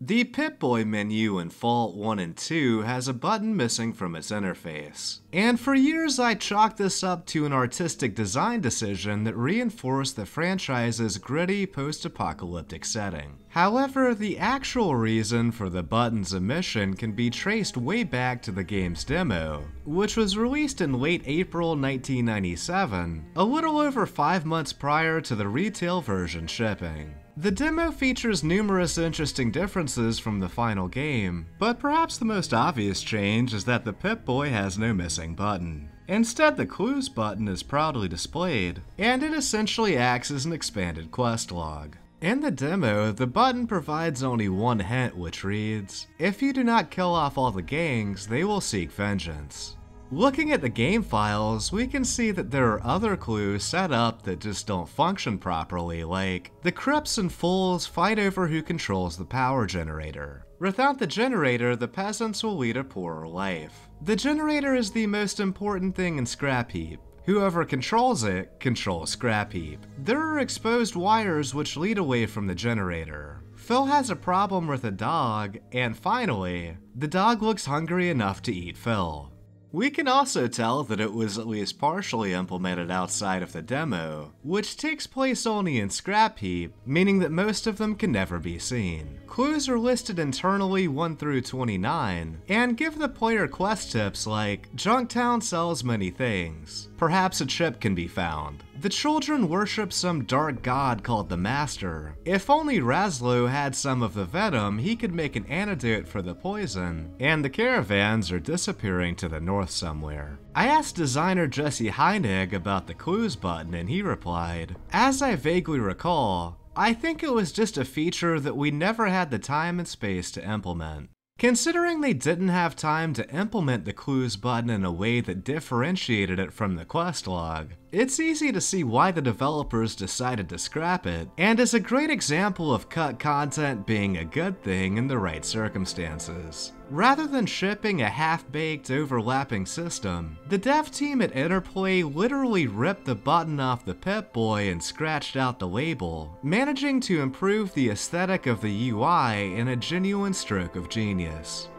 The Pipboy menu in Fault 1 and 2 has a button missing from its interface. And for years I chalked this up to an artistic design decision that reinforced the franchise's gritty post-apocalyptic setting. However, the actual reason for the button's omission can be traced way back to the game's demo, which was released in late April 1997, a little over 5 months prior to the retail version shipping. The demo features numerous interesting differences from the final game, but perhaps the most obvious change is that the Pip-Boy has no missing button. Instead, the Clues button is proudly displayed, and it essentially acts as an expanded quest log. In the demo, the button provides only one hint, which reads, "If you do not kill off all the gangs, they will seek vengeance." Looking at the game files, we can see that there are other clues set up that just don't function properly, like the Crips and Fools fight over who controls the power generator. Without the generator, the peasants will lead a poorer life. The generator is the most important thing in Scrap Heap. Whoever controls it, controls Scrap Heap. There are exposed wires which lead away from the generator. Phil has a problem with a dog, and finally, the dog looks hungry enough to eat Phil. We can also tell that it was at least partially implemented outside of the demo, which takes place only in Scrap Heap, meaning that most of them can never be seen. Clues are listed internally 1 through 29, and give the player quest tips like, Junktown sells many things. Perhaps a chip can be found. The children worship some dark god called the Master. If only Razlo had some of the venom, he could make an antidote for the poison. And the caravans are disappearing to the north somewhere. I asked designer Jesse Heinig about the Clues button, and he replied, "As I vaguely recall, I think it was just a feature that we never had the time and space to implement." Considering they didn't have time to implement the Clues button in a way that differentiated it from the quest log, it's easy to see why the developers decided to scrap it, and is a great example of cut content being a good thing in the right circumstances. Rather than shipping a half-baked overlapping system, the dev team at Interplay literally ripped the button off the Pip-Boy and scratched out the label, managing to improve the aesthetic of the UI in a genuine stroke of genius.